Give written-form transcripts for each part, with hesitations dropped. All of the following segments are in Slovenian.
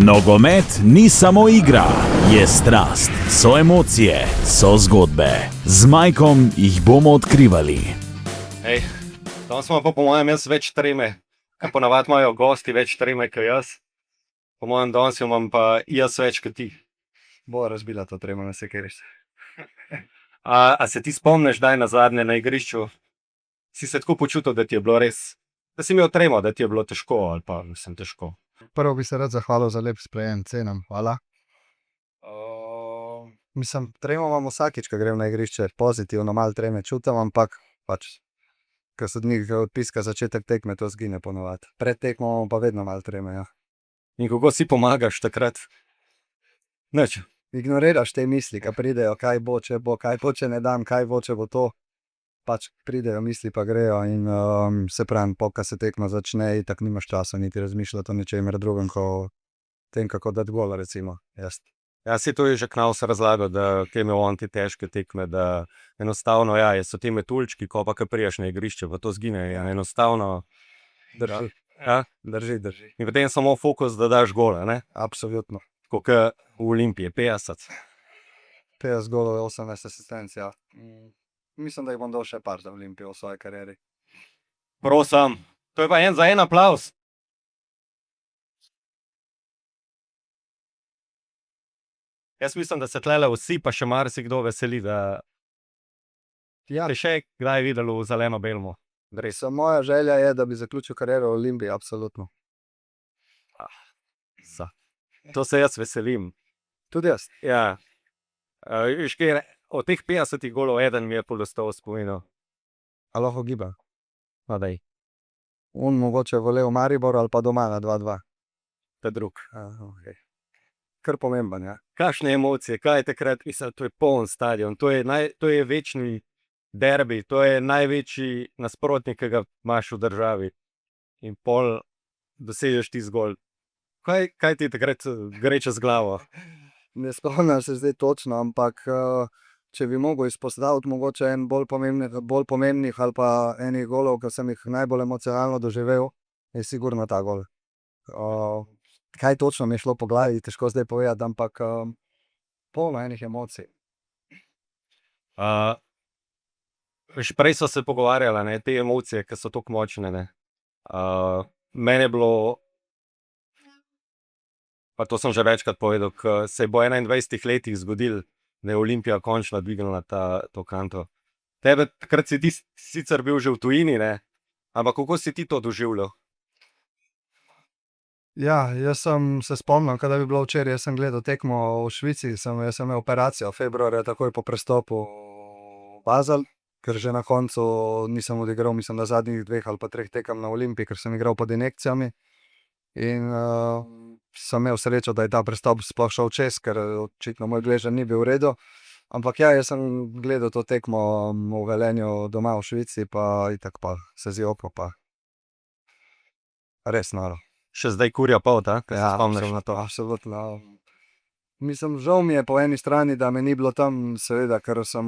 Nogomet ni samo igra, je strast, so emocije, so zgodbe. Z Majkom jih bomo odkrivali. Hej, danes smo pa po mojem jaz več treme. Ponavadi imajo gosti več treme kot jaz. Po mojem danes imam pa jaz več kot ti. Bo razbila to tremo na sekeriš. A se ti spomniš, da je nazadnje na igrišču? Si se tako počutil, da ti je bilo res, da si imel tremo, da ti je bilo težko ali pa mislim težko? Prvo bi se rad zahvalil za lep sprejem, cenam, hvala. Mislim, tremo imam vsakič, ko grem na igrišče, pozitivno, malo treme čutim, ampak pač, ko sodnik odpiska začetek tekme, to zgine ponavadi. Pred tekmo imamo pa vedno malo treme, ja. In kako si pomagaš takrat? Nič. Ignoriraš te misli, ko pridejo, kaj bo, če ne dam, kaj bo, če bo to. Pač pridejo misli, pa grejo in se pravi, ko se tekma začne, itak nimaš časa niti razmišljati o nečemer drugem, ko tem, kako dati gola, recimo, jaz. Ja, si to je že Knaus razlagal, da kaj imel on te težke tekme, da enostavno, ja, so te metuljčki, ko pa priješ na igrišče, pa to zgine, ja, enostavno. Drži. Ja, Drži. in potem samo fokus, da daš gole, ne? Absolutno. Tako kot v Olimpiji, 50. 50 golov, 18 asistenc, ja. Mislim, da jih bom dal še par za Olimpijo v svoji karieri. Prosim, to je pa za en aplavz. Jaz mislim, da se tlele vsi, pa še marsikdo veseli, da Ja, te še kdaj videli v zeleno-belmu. res, moja želja je, da bi zaključil kariero v Olimpiji, absolutno. To se jaz veselim. Tudi jaz. Ja. Veš kaj, od teh 50 golov eden mi je podostal v spominu. A lahko giba. No, daj, On mogoče volel v Mariboru ali pa doma na 2-2. ta drug. Okay. Kar pomemben, ja. Kakšne emocije, kaj je takrat, mislim, to je poln stadion, to je večni derbi, to je največji nasprotnik, ki ga imaš v državi. In pol dosežeš ti zgolj. Kaj ti takrat gre čez glavo? Ne spomnim se zdaj točno, ampak če bi mogel izpostaviti mogoče en bolj pomembnih ali pa enih golov, ki sem jih najbolj emocionalno doživel, je sigurno ta gol. Kaj točno mi je šlo po glavi, težko zdaj povedati, ampak polno enih emocij. Veš, prej so se pogovarjali, ne, te emocije, ki so tako močne, ne. Meni je bilo, pa to sem že večkrat povedal, ko se bo 21 letih zgodil, da je Olimpija končno dvignila to kanto. Tebe takrat si ti sicer bil že v tujini, ne, ampak kako si ti to doživljal? Ja, jaz sem se spomnil, kada bi bilo včeraj, jaz sem gledal tekmo v Švici, jaz sem imel operacijo februarja, takoj po prestopu v Basel, ker že na koncu nisem odigral, mislim, da zadnjih 2 ali pa 3 tekem na Olimpiji, ker sem igral pod injekcijami. In sem imel srečo, da je ta prestop sploh šel čez, ker očitno moj gleženj ni bil v redu. Ampak ja, jaz sem gledal to tekmo v Velenju doma v Švici, pa itak pa se zjokal, pa res noro. Še zdaj kurja pot, ko se Ja, spomniš na to. absolutno. Mislim, žal mi je po eni strani, da me ni bilo tam, seveda, ker sem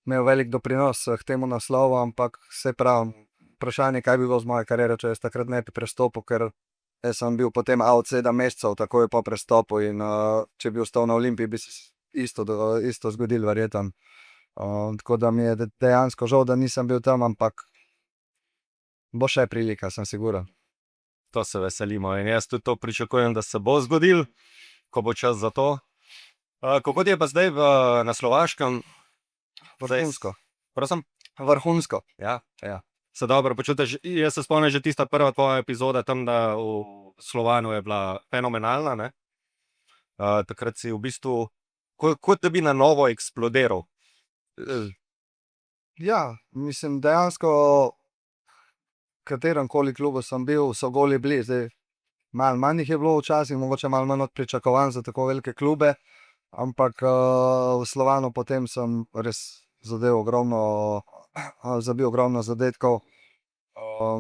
imel velik doprinos k temu naslovu, ampak se pravi, vprašanje, kaj bi bilo z moje kariere, če jaz takrat ne bi prestopil, ker jaz sem bil potem out 7 mesecev, takoj po prestopu in če bi ostal na Olimpiji, bi se isto zgodilo, verjetno. Tako da mi je dejansko žal, da nisem bil tam, ampak bo še prilika, sem siguren. To se veselimo in jaz tudi to pričakujem, da se bo zgodil, ko bo čas za to. Kako ti je pa zdaj na Slovaškem? Vrhunsko. Prosim? Vrhunsko. Ja. Se dobro počutiš? Jaz se spomnim že tista prva tvoja epizoda tam, da v Slovanu je bila fenomenalna, ne? Takrat si v bistvu, kot da bi na novo eksplodiral. Ja, mislim, dejansko kateremkoli klubu sem bil, so goli bili, zdaj malo manj jih je bilo včasih, mogoče malo manj od pričakovanj za tako velike klube, ampak v Slovanu potem sem res zabil ogromno zadetkov,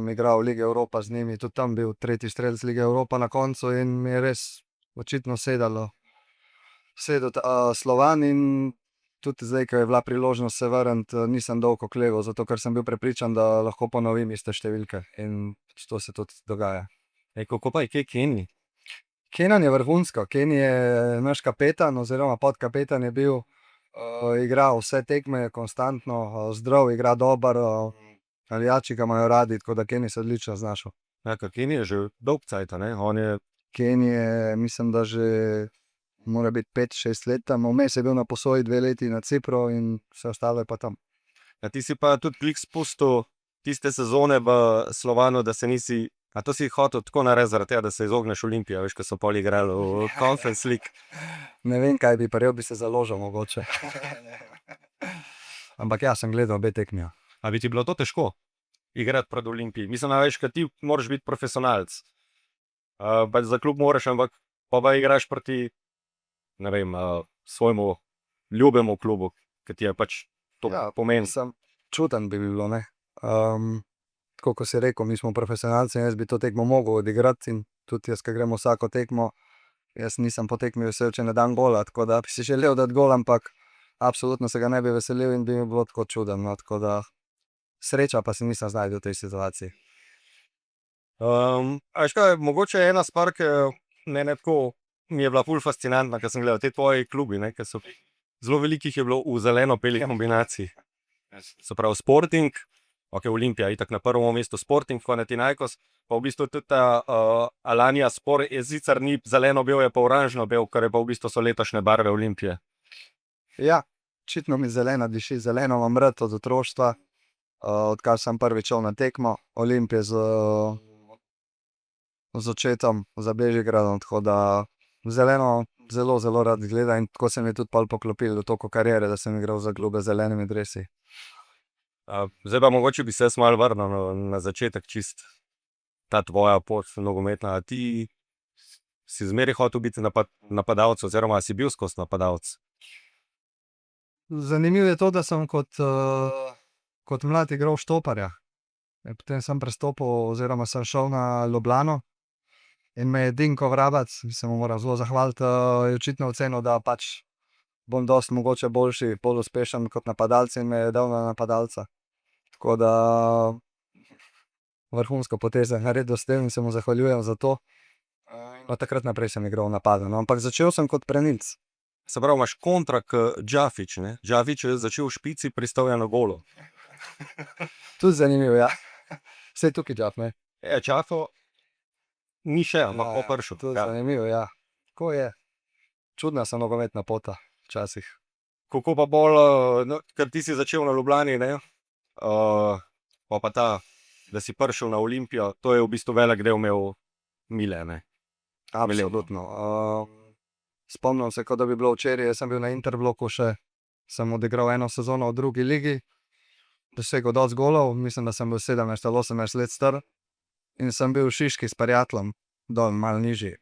igral v Ligi Evropa z njimi, tudi tam bil tretji strelec Lige Evropa na koncu in mi je res očitno sedel Slovan in tudi zdaj, ko je bila priložnost se vrniti, nisem dolgo okleval, zato ker sem bil prepričan, da lahko ponovim iste številke in to se tudi dogaja. Kako pa je kaj Kenny? Kenan je vrhunsko, Ken je naš kapetan oziroma podkapetan je bil, igral vse tekme konstantno, zdrav, igra dober, navijači ga imajo radi, tako da Ken je se odlično znašel. Ja, ker Kenny je že dolg cajt, ne? On je, Ken je, mislim, da že mora biti 5-6 let tam, vmes je bil na posoji 2 leti na Cipru in vse ostalo je pa tam. ja, ti si pa tudi klik spustil tiste sezone v Slovanu, da se nisi, a to si hotel tako narediti zaradi tega, da se izogneš Olimpiji, veš, ko so pol igrali v Conference League. Ne vem, kaj bi prijel, bi se založil mogoče. Ampak ja, sem gledal obe tekmi. Ja. A bi ti bilo to težko igrati pred Olimpiji? Mislim, da veš, kad ti moraš biti profesionalc. Pač za klub moraš, ampak pa igraš proti, ne vem, svojemu ljubemu klubu, ki ti je pač to Ja, pomeni. Sem čuten bi bilo, ne. Tako kot si rekel, mi smo profesionalci in jaz bi to tekmo mogel odigrati in tudi jaz, ko gremo vsako tekmo, jaz nisem po tekmi vesel, če ne dam gola, tako da bi si želel dati gol, ampak absolutno se ga ne bi veselil in bi mi bilo tako čuden, no, tako da sreča pa se nisem znašel v tej situaciji. A veš kaj, mogoče je ena stvar, ki mene tako mi je bila ful fascinantna, ker sem gledal te tvoji klubi, ne, ker so zelo velikih je bilo v zeleno-beli kombinaciji. Se pravi Sporting, ok, Olimpija itak na prvem mestu, Sporting, Panathinaikos, pa v bistvu tudi ta Alanya Sport je sicer ni zeleno-bel, je pa oranžno-bel, kar je pa v bistvu so letošnje barve Olimpije. Ja, očitno mi zelena diši, zeleno imam rad od otroštva, odkar sem prvič šel na tekmo Olimpije z očetom, za Bežigradom, tako da zeleno zelo, zelo rad gledam in tako se mi je tudi pol poklopilo v toku kariere, da sem igral za klube z zelenimi dresi. Zdaj pa mogoče bi se jaz malo vrnil na začetek, čist ta tvoja pot nogometna. A ti si zmeraj hotel biti napadalec oziroma si bil skozi napadalec? Zanimivo je to, da sem kot mlad igral štoparja. Potem sem prestopil oziroma sem šel na Ljubljano in me je Dinko Vrabac, se mu moram zelo zahvaliti, je očitno ocenil, da pač bom dosti mogoče boljši, bolj uspešen kot napadalec in me je dal na napadalca. Tako da vrhunsko potezo je naredil s tem in se mu zahvaljujem za to. Od takrat naprej sem igral v napadu, no, ampak začel sem kot branilec. Se pravi, imaš kontrakt Džafić, ne? Džafić je začel v špici, pristal je na golu. Tudi zanimivo, ja. Saj tukaj Džaf, ne? Džafo ni še, ampak Ja, bo prišel. tudi Ja. zanimivo, ja. Tako je. Čudna so nogometna pota včasih. Kako pa bolj, no, ker ti si začel na Ljubljani, ne? Pa ta, da si prišel na Olimpijo, to je v bistvu velik del imel Mile, ne? Absolutno. Spomnim se, kot da bi bilo včeraj, jaz sem bil na Interbloku še, sem odigral eno sezono v drugi ligi, dosegel dosti golov, mislim, da sem bil 17 ali 18 let star in sem bil v Šiški s prijateljem, dol malo nižji.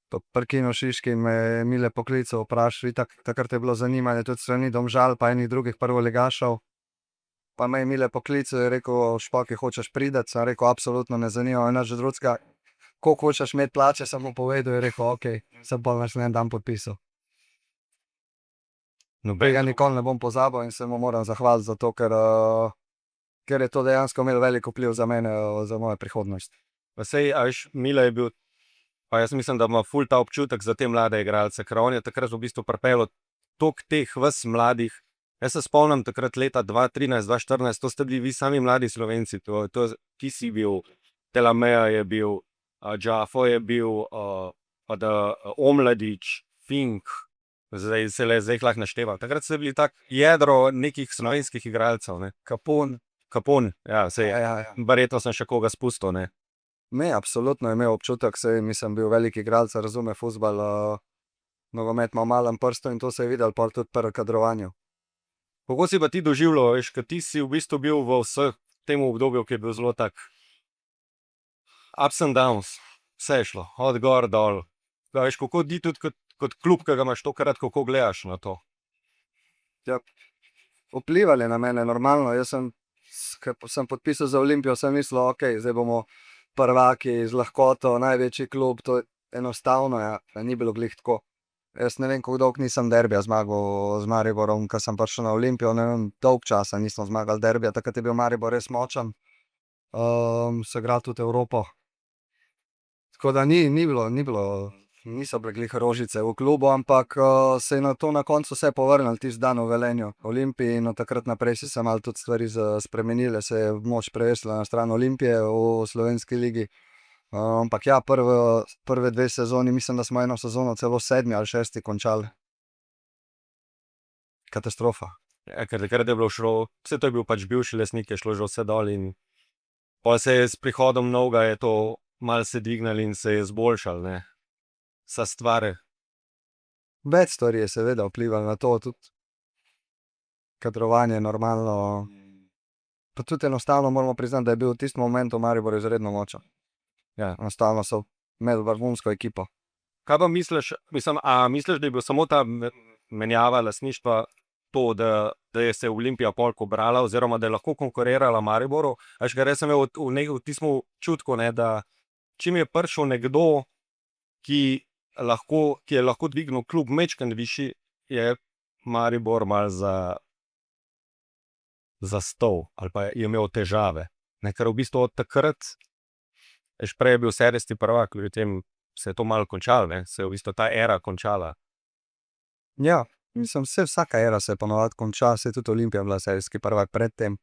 Po parkinu v Šiški me je Mile poklical, vprašal, takrat je bilo zanimanje tudi strani Domžal pa enih drugih prvoligašev. Pa me je Mile poklical in rekel, Špoki, hočeš priti? Sem rekel, absolutno ne zanima me nič drugega. Koliko hočeš imeti plače, sem mu povedal in rekel, ok, sem pa naslednji dan podpisal. Tega nikoli ne bom pozabil in se mu moram zahvaliti za to, ker je to dejansko imelo veliko vpliv za mene, za mojo prihodnost. Pa sej, a veš, Mile je bil, pa jaz mislim, da ima ful ta občutek za te mlade igralce, ker on je takrat v bistvu pripeljal toliko teh vas mladih. Jaz se spomnim takrat leta 2013, 2014, to ste bili vi sami mladi Slovenci, ti si bil, Telameja je bil, Džafo je bil, Omladič, Fink, zdaj se lahko našteva. Takrat ste bili tak jedro nekih slovenskih igralcev, ne? Kapun, ja, sej, Ja. verjetno sem še koga spustil, ne? Me absolutno je imel občutek, saj nisem bil velik igralec, razume fuzbal, nogomet ima v malem prstu in to se je videl pol tudi pri kadrovanju. Kako si pa ti doživljal, veš, ker ti si v bistvu bil v vseh tem obdobju, ki je bil zelo tak ups and downs, vse je šlo, od gor dol. Da, veš, kako ti tudi kot klub, ki ga imaš tokrat, kako gledaš na to? Ja, vplivali na mene normalno, jaz sem podpisal za Olimpijo, sem mislil, ok, zdaj bomo prvaki z lahkoto, največji klub, to je enostavno, ja, ni bilo glih tako. Jaz ne vem, kako dolgo nisem derbija zmagal z Mariborom, ko sem prišel na Olimpijo, ne vem, dolg časa nismo zmagali derbija, takrat je bil Maribor res močan, se igral tudi Evropo. Tako da ni bilo niso bile glih rožice v klubu, ampak se je na to na koncu vse povrnilo, tisti dan v Velenju, Olimpiji, in od takrat naprej so se malo tudi stvari spremenile, se je moč prevesila na stran Olimpije v slovenski ligi. Ampak ja, prve 2 sezoni, mislim, da smo eno sezono celo 7. ali 6. končali. Katastrofa. Ja, ker takrat je bilo šlo, vse to je bil pač bivši lastnik, je šlo že vse dol in pol se je s prihodom novega je to malo se dvignilo in se je izboljšalo, ne. Vsa stvar. Več stvari je seveda vplivalo na to, tudi kadrovanje normalno. Pa tudi enostavno moramo priznati, da je bil v tistem momentu Maribor izredno močen. Ja. Enostavno so imeli vrhunsko ekipo. Kaj pa misliš, misliš, da je bil samo ta menjava lastništva to, da je se Olimpija pol pobrala oziroma da je lahko konkurirala Mariboru? Ker jaz sem imel v tistem občutku, ne, da čim je prišel nekdo, ki je lahko dvignil klub majčkeno višji, je Maribor malo zastal ali pa je imel težave. Ne, ker v bistvu od takrat, prej je bil serijski prvak, potem se je to malo končalo, ne, se je v bistvu ta era končala. Ja, mislim, vsaka era se ponovadi konča, se je tudi Olimpija bila serijski prvak predtem,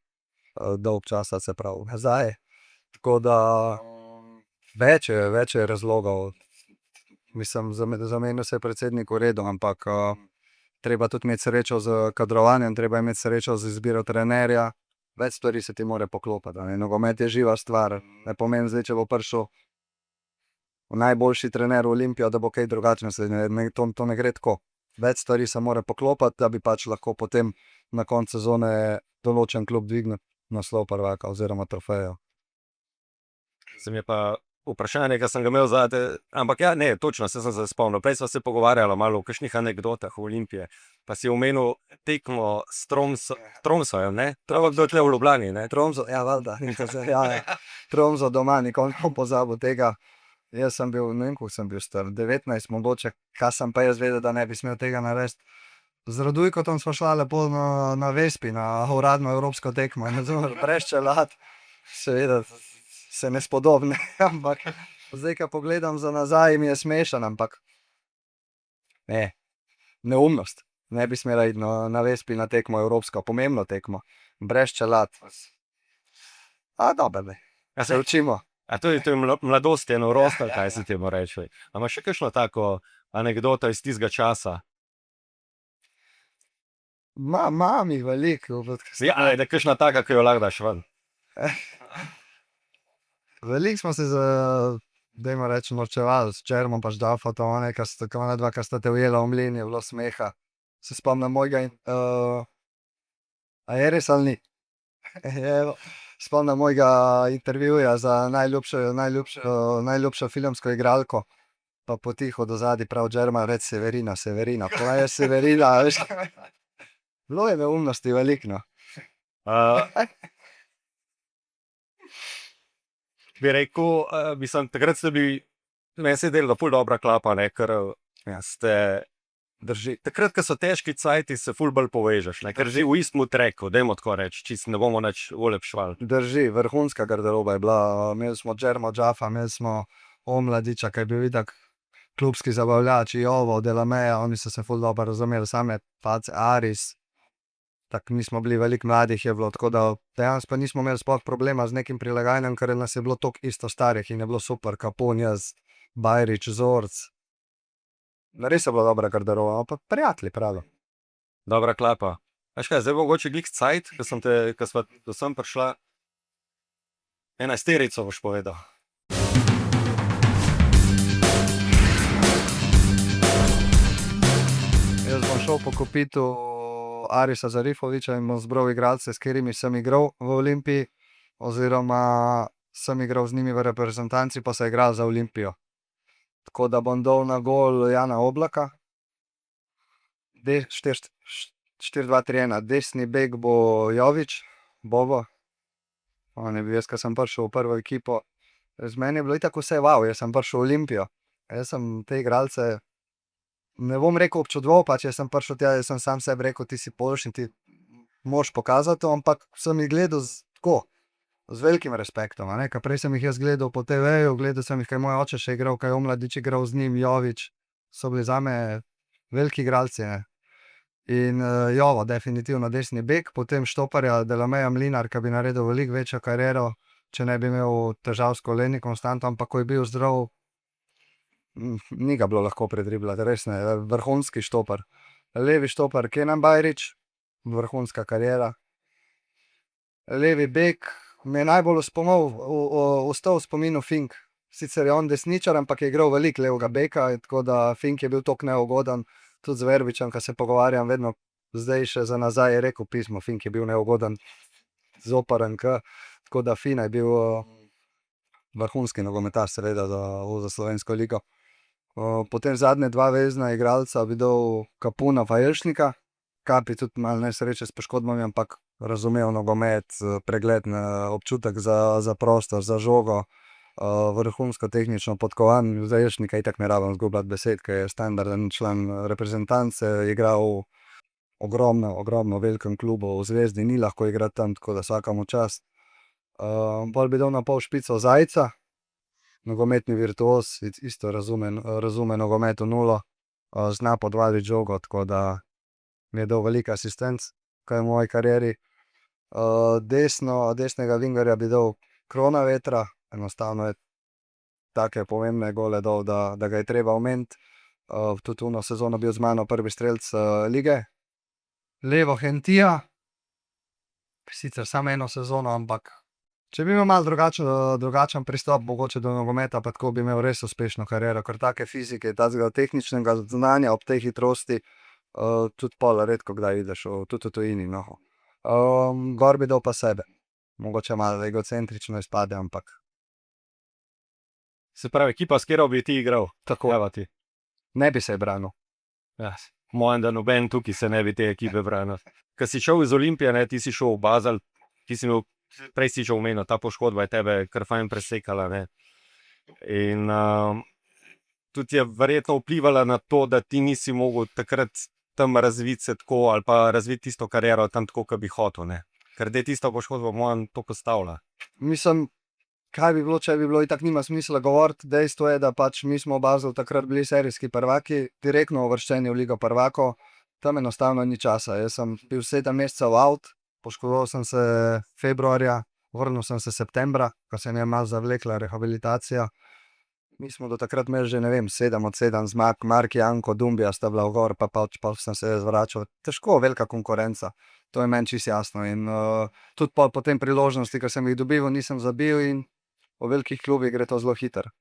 dolg časa, se pravi, nazaj. Tako da več je razlogov. Mislim, zamenjal se je predsednik v redu, ampak treba tudi imeti srečo z kadrovanjem, treba imeti srečo z izbiro trenerja. Več stvari se ti mora poklopiti. Nogomet je živa stvar. Ne pomeni zdaj, če bo prišel najboljši trener v Olimpijo, da bo kaj drugačno. To ne gre tako. Več stvari se mora poklopiti, da bi pač lahko potem na koncu sezone določen klub dvignil naslov prvaka oziroma trofejo. Se mi je pa vprašanje, ki sem ga imel zadaj, ampak ja, ne, točno, se spomnil. Prej sva se pogovarjala malo o kakšnih anekdotah v Olimpije, pa si omenil tekmo s Tromsojem, ne? To je bilo tle v Ljubljani, ne? Tromso, ja, valjda. Tromso doma, nikoli ne bom pozabil tega. Jaz sem bil, ne vem, koliko sem bil star, 19 mogoče, kaj sem pa jaz vedel, da ne bi smel tega narediti. Z Radujkotom smo šla lepo na Vespi, na uradno evropsko tekmo, brez čelad. Seveda se ne spodobne, ampak zdaj, ko pogledam za nazaj, mi je smešen, ampak neumnost. Ne bi smela iti na Vespi na tekmo evropsko, pomembno tekmo, brez čelad. Dobro, se učimo. To je mladost, je norost, ali kaj se temu reče. A imaš še kakšno tako anekdoto iz tistega časa? Imam jih veliko. Ja, ajde, kakšna taka, ki jo lahko daš ven. Veliko smo se dajmo reči, norčevali s Čermom pa Ždafo, to one, ki sta te ujela v mlin, je bilo smeha. Se spomnim mojega, a je res ali ni? Spomnim mojega intervjuja za najljubšo filmsko igralko, pa potiho do zadaj prav Džerman reče Severina, pa je Severina, veš. Bilo je neumnosti veliko, no. Bi rekel, mislim, takrat ste bili, meni se je delalo ful dobra klapa, ne, ker ste, drži, takrat, ko so težki cajti, se ful bolj povežeš, ne, ker že v istem treku, dajmo tako reči, čisto ne bomo nič olepšvali. Drži, vrhunska garderoba je bila, imeli smo Džermo Džafa, imeli smo Omladiča, ki je bil itak klubski zabavljač, Jovo, Delameja, oni so se ful dobro razumeli, same Face, Aris. Tako nismo bili veliko mladih je bilo, tako da dejansko pa nismo imeli sploh problema z nekim prilagajanjem, ker nas je bilo toliko isto starih in je bilo super, Kapun, jaz, Bajrič, Zorc. Res je bila dobra garderoba, pa prijatelji pravi. Dobra klapa. Veš kaj, zdaj mogoče glih cajt, ko sva do sem prišla, 11 boš povedal. Jaz bom šel po kopitu Arisa Zarifovića in bom zbral igralce, s katerimi sem igral v Olimpiji, oziroma sem igral z njimi v reprezentanci, pa se igral za Olimpijo. Tako da bom dal na gol Jana Oblaka, 4-2-3-1, desni bek bo Jović, Bobo, on je bil jaz, ko sem prišel v prvo ekipo. Z meni je bilo itak vse wow, jaz sem prišel v Olimpijo, jaz sem te igralce, ne bom rekel občudoval, pa če sem prišel tja, jaz sem sam sebi rekel, ti si boljši in ti moraš pokazati to, ampak sem jih gledal tako. z velikim respektom. Ker prej sem jih jaz gledal po TV-ju, gledal sem jih, kaj moj oče še igral, kaj Omladič igral z njim, Jovič. So bili zame veliki igralci. Ne. In Jovo, definitivno desni bek, potem štoparja Delameja Mlinar, ki bi naredil veliko večjo kariero, če ne bi imel težav s koleni konstantno, ampak ko je bil zdrav, ni ga bilo lahko predriblati, res ne, vrhunski štopar. Levi štopar Kenan Bajrić, vrhunska kariera. Levi bek mi je najbolj ostal v spominu Fink. Sicer je on desničar, ampak je igral veliko levega beka, tako da Fink je bil toliko neugoden. Tudi z Verbičem, ko se pogovarjam, vedno zdaj še za nazaj je rekel pismo, Fink je bil neugoden, zoparen, tako da Fina je bil vrhunski nogometaš, seveda za slovensko ligo. Potem zadnje dva vezna igralca bi dal Kapuna pa Jelšnika. Kapi tudi malo nesreče s poškodbami, ampak razumel nogomet, pregled, občutek za prostor, za žogo, vrhunsko tehnično podkovan. Za Jelšnika itak ne rabim zgubljati besed, ker je standarden član reprezentance, je igral ogromno velikem klubu, v Zvezdi ni lahko igrati tam, tako da vsakemu čast. Pol bi dal na pol špico Zajca, nogometni virtuoz, isto razume nogomet v nulo, zna podvaliti žogo, tako da mi je dal veliko asistenc, kaj v moji karieri. Desnega vingarja bi dal Kronavetra, enostavno je take pomembne gole dal, da ga je treba omeniti. Tudi uno sezono bil z mano prvi strelec lige. Levo Hentija, sicer samo eno sezono, ampak če bi imel malo drugačen pristop mogoče do nogometa, pa tako bi imel res uspešno kariero, ker take fizike, takega tehničnega znanja ob tej hitrosti, tudi pol redko kdaj vidiš, tudi v tujini. No. Gor bi dal pa sebe. Mogoče malo egocentrično izpade, ampak Se pravi, ekipa, s katero bi ti igral? tako. Java ti. Ne bi se branil. Ja, mojem, da noben tukaj se ne bi te ekipe branil. Ko si šel iz Olimpije, ne, ti si šel v Basel, ti si imel, prej si že omenil, ta poškodba je tebe kar fajn presekala. Ne. In tudi je verjetno vplivala na to, da ti nisi mogel takrat tam razviti se tako ali pa razviti tisto kariero tam tako, kot bi hotel. Ne. Ker da je tista poškodba mojem to postavila. Mislim, kaj bi bilo, če bi bilo, itak nima smisla govoriti. Dejstvo je, da pač mi smo v Baslu takrat bili serijski prvaki, direktno uvrščeni v Ligo prvakov, tam enostavno ni časa. Jaz sem bil 7 mesecev out, poškodoval sem se februarja, vrnil sem se septembra, ko se mi je malo zavlekla rehabilitacija. Mi smo do takrat imeli že, ne vem, 7 od 7 zmag, Mark, Janko, Dumbija sta bila v gor, pa sem se zvračal. Težko, velika konkurenca, to je meni čisto jasno. In tudi po tem priložnosti, ker sem jih dobil, nisem zabil in v velikih klubih gre to zelo hitro.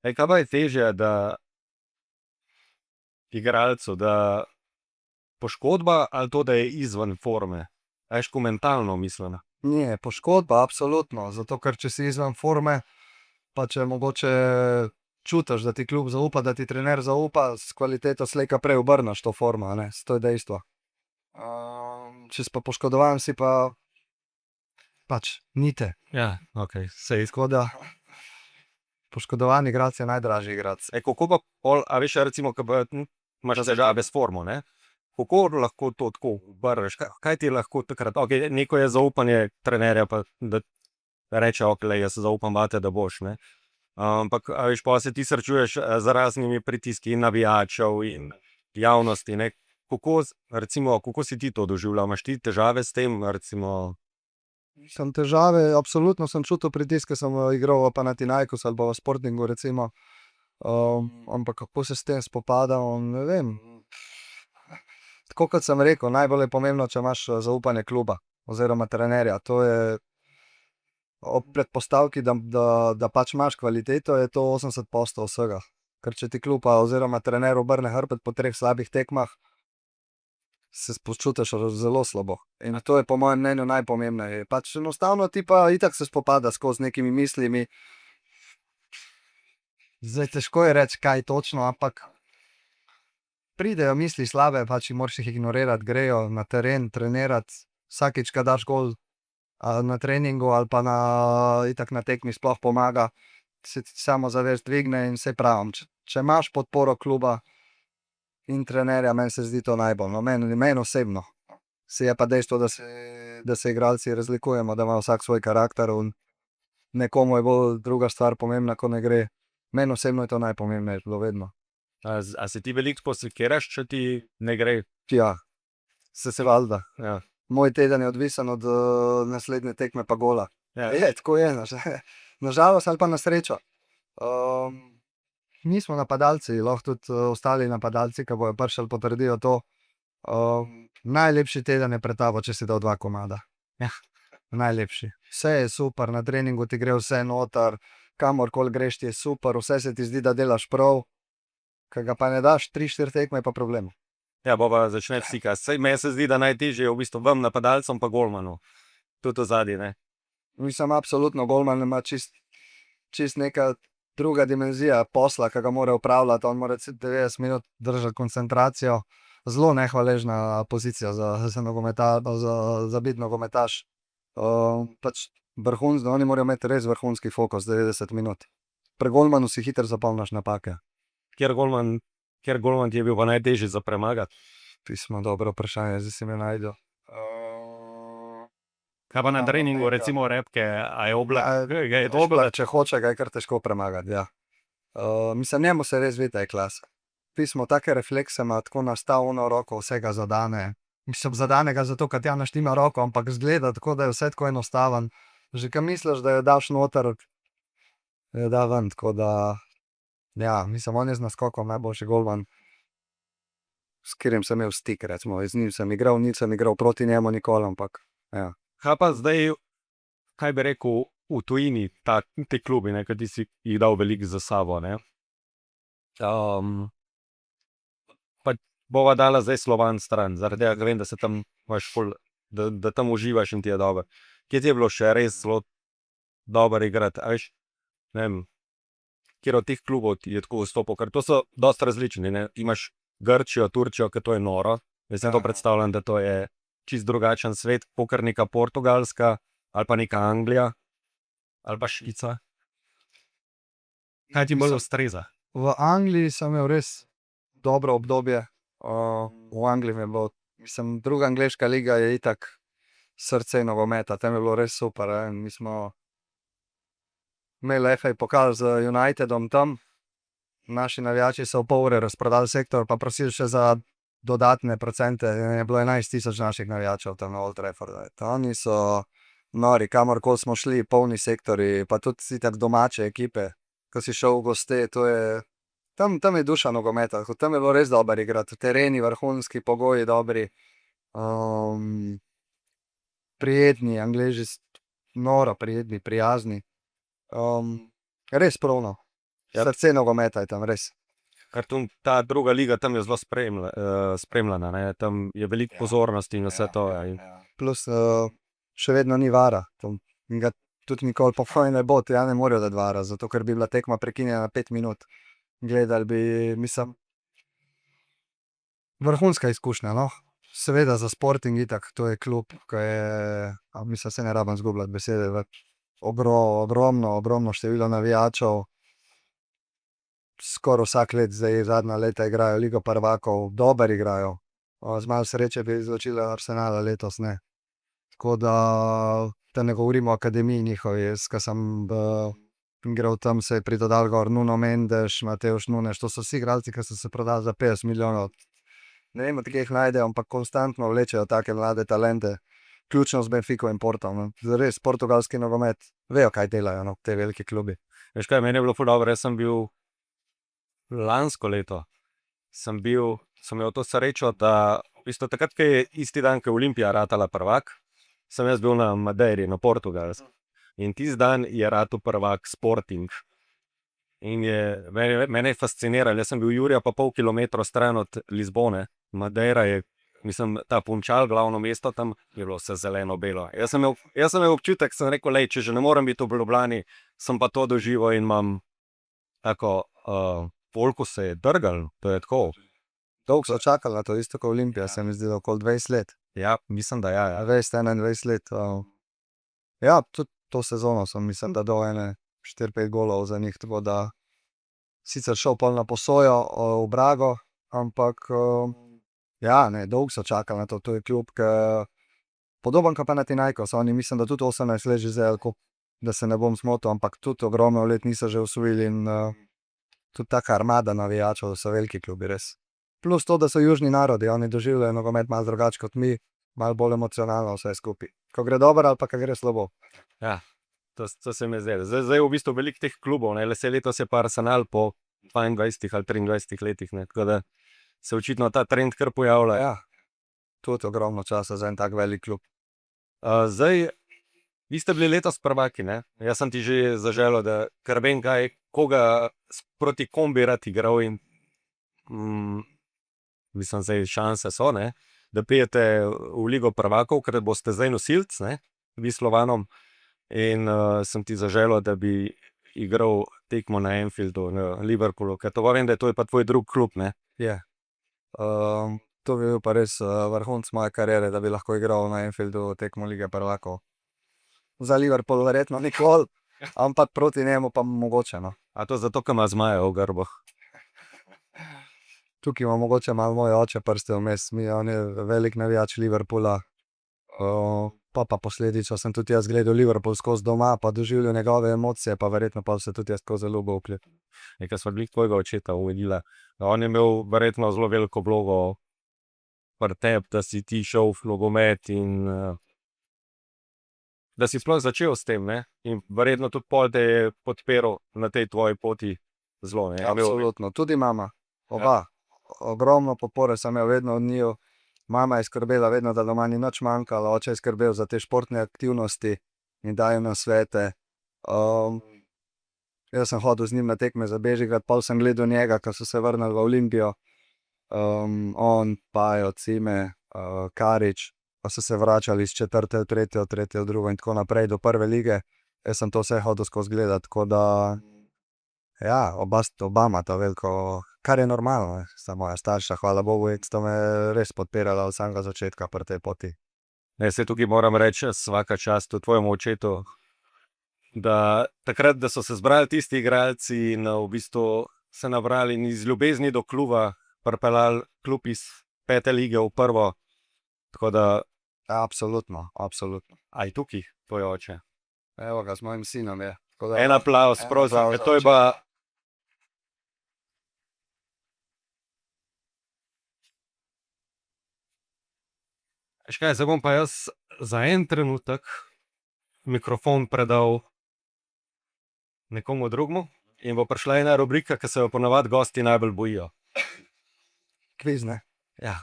Kaj pa je težje, da igralcu, da poškodba ali to, da je izven forme? Veš, ko mentalno mislim. Nie, poškodba, absolutno. Zato, ker če si izven forme, pa če mogoče čutiš, da ti klub zaupa, da ti trener zaupa, s kvaliteto slej ka prej obrneš to formo, ne, to je dejstvo. Če si pa poškodovan, si pa pač nite. Ja, ok, sej. Tako da poškodovan igralec je najdražji igralec. Kako pa pol, a veš, recimo, ko imaš težave s formo, ne? Kako lahko to tako obrneš? Kaj ti lahko takrat? Okay, neko je zaupanje trenerja, pa da reče, ok, jaz zaupam vate, da boš, ne? Ampak, a veš, pa se ti srečuješ z raznimi pritiski in navijačev in javnosti, ne? Kako si ti to doživljal? Imaš ti težave s tem, recimo? Sem težave, absolutno sem čutil pritiske, sem igral v Panathinaikosu ali pa v Sportingu, recimo. Ampak kako se s tem spopadam, ne vem. Tako kot sem rekel, najbolj je pomembno, če imaš zaupanje kluba oziroma trenerja. To je ob predpostavki, da pač imaš kvaliteto, je to 80% vsega. Ker če ti klub oziroma trener obrne hrbet po 3 slabih tekmah, se počutiš zelo slabo. In to je po mojem mnenju najpomembneje. Pač enostavno ti pa itak se spopada skozi nekimi mislimi. Zdaj težko je reči, kaj točno, ampak pridejo misli slabe, pač moraš jih ignorirati, grejo na teren trenirati. Vsakič, ko daš gol na treningu ali pa itak na tekmi, sploh pomaga, se ti samozavest dvigne in saj pravim, če imaš podporo kluba in trenerja, meni se zdi to najbolj, no, meni osebno. Se je pa dejstvo, da se igralci razlikujemo, da ima vsak svoj karakter in nekomu je bolj druga stvar pomembna, ko ne gre. Meni osebno je to najpomembnejše bilo vedno. A se ti veliko posekiraš, če ti ne gre? Ja, se valjda. Ja. Moj teden je odvisen od naslednje tekme pa gola. Ja. Je, tako je, nažalost ali pa na srečo. Mi smo napadalci, lahko tudi ostali napadalci, ki bojo prišli, potrdijo to. Najlepši teden je pred tabo, če si dal 2 komada. Ja. Najlepši. Vse je super, na treningu ti gre vse noter, kamorkoli greš ti je super, vse se ti zdi, da delaš prav. Ko ga pa ne daš 3-4 tekme, je pa problem. Ja, bova začne psika. Meni se zdi, da najtežje je v bistvu vam napadalcem pa golmanu. Tudi ozadje, ne? Mislim, absolutno golman ima čist neka druga dimenzija posla, ki ga mora upravljati. On mora 90 minut držati koncentracijo. Zelo nehvaležna pozicija za biti nogometaš. Pač vrhunski, oni morajo imeti res vrhunski fokus 90 minut. Pri golmanu si hitro zapomniš napake. Kjer golman ti je bil pa najtežji za premagati? Pismo, dobro vprašanje, zdaj si me najdel. Kaj pa na Ja, treningu, nekaj. recimo repke, a je Oblak? Ga je Oblak, dobro? če hoče, ga je kar težko premagati. Ja. Mislim, njemu se res vidi, da je klasa. Pismo, take reflekse ima, tako nastavno roko, vsega zadane. Mislim, zadane ga zato, ker tja naštima roko, ampak zgleda tako, da je vse tako enostaven. Že kam misliš, da jo daš noter, jo da ven, tako da... Ja, mislim, on je z naskokom najboljši golman, s katerim sem imel stik, recimo, z njim sem igral, nisem igral proti njemu nikoli, ampak ja. Kaj pa zdaj, kaj bi rekel, v tujini, te klubi, ne, ki ti si jih dal veliko za sabo, ne? Pa bova dala zdaj Slovan stran, zaradi tega, ker vem, da se tam imaš ful, da tam uživaš in ti je dobro. Kje ti je bilo še res zelo dobro igrati, a veš, ne vem, kjer od teh klubov ti je tako vstopil, ker to so dosti različni, ne? Imaš Grčijo, Turčijo, ker to je noro, jaz si to predstavljam, da to je čist drugačen svet, kakor neka Portugalska, ali pa neka Anglija, ali pa Švica. Kaj ti bolj ustreza? V Angliji sem imel res dobro obdobje. V Angliji mi je bilo, mislim, druga angleška liga je itak srce nogometa, tam je bilo res super. Mi smo imeli FA pokal z Unitedom tam, naši navijači so v pol ure razprodali sektor, pa prosili še za dodatne procente. Je bilo 11,000 naših navijačev tam na Old Traffordu. Oni so nori, kamorkoli smo šli, polni sektori, pa tudi itak domače ekipe, ko si šel v goste, to je... Tam je duša nogometa, tam je bilo res dobro igrati, tereni vrhunski, pogoji dobri, prijetni, Angleži noro prijetni, prijazni, res pravno. Ja. Srce nogometa je tam res. Ker ta druga liga tam je zelo spremljana, ne? Tam je veliko pozornosti in vse to. Plus še vedno ni vara, in ga tudi nikoli po ne bo, ja ne morajo dati vara, zato ker bi bila tekma prekinjena 5 minut. Gledali bi, mislim, vrhunska izkušnja, no. Seveda za Sporting itak, to je klub, ki je, mislim, se ne rabim zgubljati besede, ogromno število navijačev, skoraj vsak let, zdaj zadnja leta igrajo Ligo prvakov, dobro igrajo, z malo sreče bi izločili Arsenala, letos ne. Tako da ne govorimo o akademiji njihovi, ko sem igral tam, se je pridodal gor Nuno Mendes, Mateusz Nunes, to so vsi igralci, ki so se prodali za 50 milijonov. Ne vem, od kje jih najdejo, ampak konstantno vlečejo take mlade talente, ključno z Benfico in Portom. No. Res, portugalski nogomet, vejo, kaj delajo, no, te velike klubi. Veš kaj, meni je bilo ful dobro, jaz sem bil lansko leto, sem imel to srečo, da v bistvu takrat, ko je isti dan, ko je Olimpija ratala prvak, sem jaz bil na Madeiri, na Portugalsku. In tisti dan je ratal prvak Sporting. In mene je fasciniralo, jaz sem bil Jurija pa pol kilometra stran od Lizbone. Madeira je, mislim, ta Punčal, glavno mesto, tam je bilo vse zeleno-belo. Jaz sem imel občutek, sem rekel, lej, če že ne morem biti v Ljubljani, sem pa to doživel in imam tako, polko se je drgal, to je tako. Dolgo so čakali na to, isto kot Olimpija, se mi zdi, okoli 20 let. Ja, mislim, da ja. 21 let. Ja, tudi to sezono sem, mislim, da do 4-5 golov za njih, tako da sicer šel pol na posojo v Brago, ampak Ja, ne, dolgo so čakali na to. To je klub, podoben kot Panathinaikos. Oni mislim, da tudi 18 let že zdaj, da se ne bom zmotil, ampak tudi ogromno let niso že osvojili in tudi taka armada navijačev, da so veliki klubi, res. Plus to, da so južni narodi, oni doživljajo nogomet malo drugače kot mi, malo bolj emocionalno vse skupaj. Ko gre dobro ali pa ko gre slabo. Ja, to se mi zdi. Zdaj je v bistvu veliko teh klubov, ne, le se letos je pa Arsenal po 22 ali 23 letih, ne, tako da se očitno ta trend kar pojavlja. Ja, tudi ogromno časa za en tak velik klub. Zdaj, vi ste bili letos prvaki, ne? Jaz sem ti že zaželel, da kar vem, koga proti kom bi rad igral in mislim, zdaj šanse so, ne? Da pijete v Ligo prvakov, ker boste zdaj nosilc, ne? Vi Slovanom. In sem ti zaželel, da bi igral tekmo na Anfieldu, na Liverpoolu, ker to pa vem, da to je pa tvoj drug klub, ne? Je. To bi bil pa res vrhunec moje kariere, da bi lahko igral na Anfieldu tekmo Lige prvakov. Za Liverpool verjetno nikoli, ampak proti njemu pa mogoče, no. A to zato, ker ima zmaje v grboh? Tukaj ima mogoče malo moj oče prste vmes, on je velik navijač Liverpoola. Pa posledično sem tudi jaz gledal Liverpool skozi doma, pa doživljal njegove emocije, pa verjetno pa se tudi jaz skozi zelo vključil. Nekaj smo bili tvojega očeta uvedila. On je imel verjetno zelo veliko vlogo pri tebi, da si ti šel v nogomet in da si sploh začel s tem, ne? In verjetno tudi pol te je podpiral na tej tvoji poti zelo, ne? Absolutno, tudi mama, oba. Ogromno podpore sem imel vedno od njiju. Mama je skrbela vedno, da doma ni nič manjkalo, oče je skrbel za te športne aktivnosti in dajo nam svete. Jaz sem hodil z njim na tekme za Bežigrad, pol sem gledal njega, ko so se vrnili v Olimpijo. On, Pajo, Cime, Karič, pa so se vračali iz 4. v 3., od 3. v 2. in tako naprej do 1. lige. Jaz sem to vse hodil skozi gledati, tako da ja, oba imata veliko, kar je normalno, ne. Sta moja starša, hvala Bogu, in sta me res podpirala od samega začetka pri tej poti. Ne, se tukaj moram reči, svaka čast tudi tvojemu očetu, da takrat, da so se zbrali tisti igralci in v bistvu se nabrali in iz ljubezni do kluba pripeljali klub iz 5. lige v prvo, tako da... Absolutno, absolutno. Aj tukaj, tvoj oče. Evo ga, z mojim sinom je. En aplavz, prosim, to je pa... Veš kaj, zdaj bom pa jaz za en trenutek mikrofon predal nekomu drugemu in bo prišla ena rubrika, ki se jo ponavadi gosti najbolj bojijo. Kviz, ne? Ja.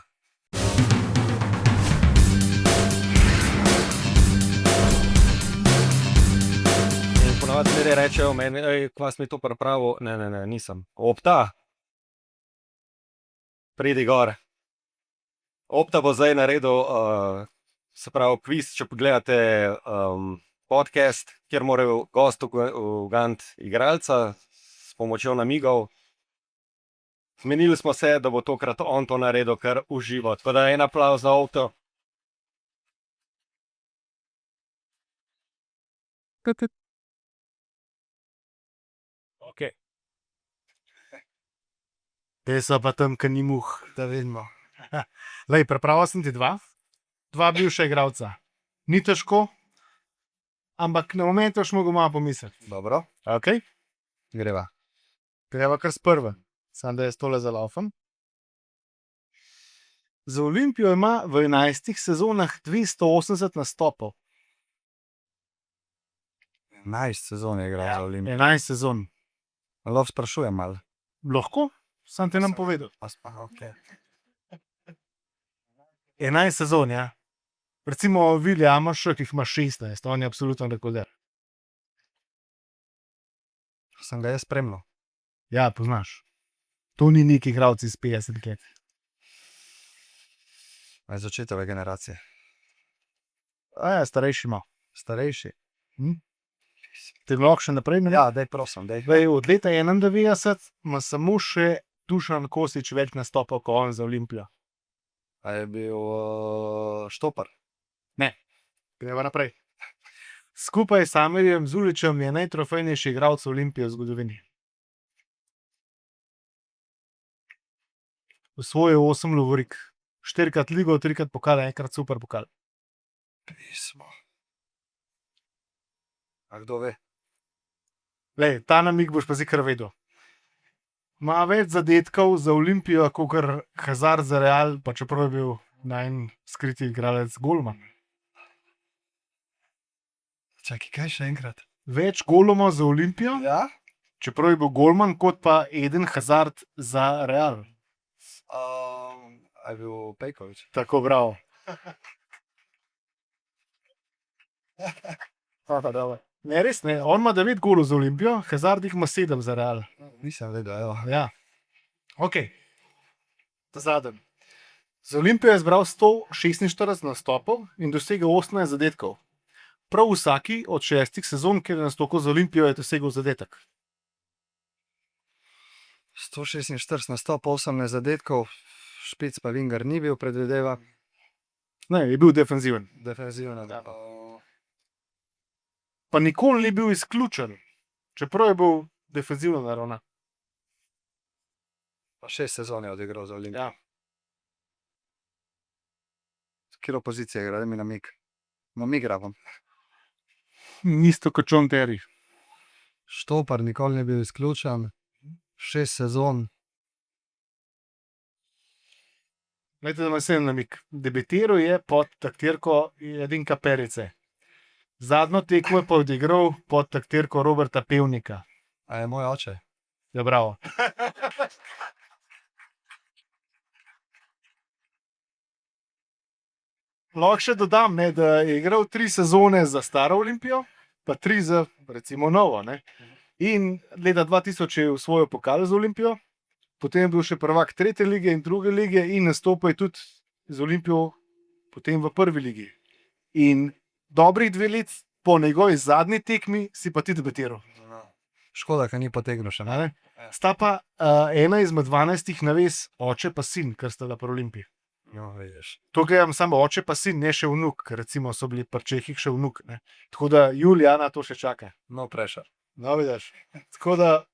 In ponavadi ljudje rečejo meni, kva si mi to pripravil? Ne, nisem. Opta? Pridi gor. Opta bo zdaj naredil, se pravi, kviz, če pogledate podcast, kjer morajo gost uganiti igralca s pomočjo namigov. Zmenili smo se, da bo tokrat on to naredil kar v živo. Tako da en aplavz za Opto. Ok. Te so pa tam, ki ni muh, da vidimo. Lej, pripravil sem ti dva bivša igralca. Ni težko, ampak na moment boš mogel malo pomisliti. Dobro, Ok? greva. Greva kar s prve. Samo da jaz tole zalaufam. Za Olimpijo ima v 11 sezonah 280 nastopov. 11 sezon je igral za Olimpijo. 11 sezon. Lahko sprašujem malo. Lahko? Sam ti nam povedal. Okay. 11 sezon, ja. Recimo Vilja Amarša, ki jih ima 16, on je absolutno rekorder. Sem ga jaz spremljal. Ja, poznaš. To ni neki igralci iz 50 let. Iz očetove generacije. Ja, starejši ima. Starejši. Te lahko še naprej? Ja, daj prosim, daj. Od leta 91 ima samo še Dušan Kosič več nastopov kot on za Olimpijo. A je bil Štopar? Greva naprej. Skupaj s Samirjem Zulićem je najtrofejnejši igralec Olimpije v zgodovini. Osvojil 8 lovorik. 4-krat ligo, 3-krat pokal, 1-krat super pokal. Pismo. A kdo ve? Lej, ta namig boš pa zikr vedel. Ima več zadetkov za Olimpijo, kot Hazard za Real, pa čeprav je bil najn skriti igralec Golman. Čakaj, kaj še enkrat? Več goloma za Olimpijo, Ja? čeprav je bil Golman, kot pa Eden Hazard za Real. A je bil Pejkovič? Tako bravo. Ne, res ne. On ima 9 golov za Olimpijo, Hazard jih ima 7 za Real. Nisem vedel, evo. Ja. Ok. Zadnji. Za Olimpijo je zbral 146 nastopov in dosegel 18 zadetkov. Prav vsaki od 6 sezon, kjer je nastopil za Olimpijo, je dosegel zadetek. 146 nastopov, 18 zadetkov, Špic pa Vingar ni bil, predvideva. Ne, je bil defenziven. Defenzivna. Ja. Pa nikoli ni bil izključen, čeprav je bil defenzivno naravnan. Pa 6 sezon je odigral za Olimpijo. Ja. Kjer opozicija igra, da mi namig. Namig igram. Isto kot John Terry. Štopar nikoli ni bil izključen. 6 sezon. Glejte, da ima se en namig. Debitiral je pod taktirko Edinka Perice. Zadnjo tekmo je pa odigral pod taktirko Roberta Pevnika. A je moj oče? Ja, bravo. Lahko še dodam, ne, da je igral 3 sezone za staro Olimpijo, pa 3 za recimo novo. Ne. In leta 2000 je osvojil pokal za Olimpijo, potem je bil še prvak 3. lige in 2. lige in nastopil je tudi z Olimpijo potem v 1. ligi. In dobrih 2 let po njegovi zadnji tekmi si pa ti debitiral. Škoda, ker ni potegnil še. Ne? Sta pa ena izmed 12 navez, oče pa sin, ker sta bila pri Olimpiji. No, vidiš. To gledam samo oče pa sin, ne še vnuk, ker recimo so bili pri Čehih še vnuk. Ne? Tako da Julijana to še čaka. No, pressure. No, vidiš. Tako da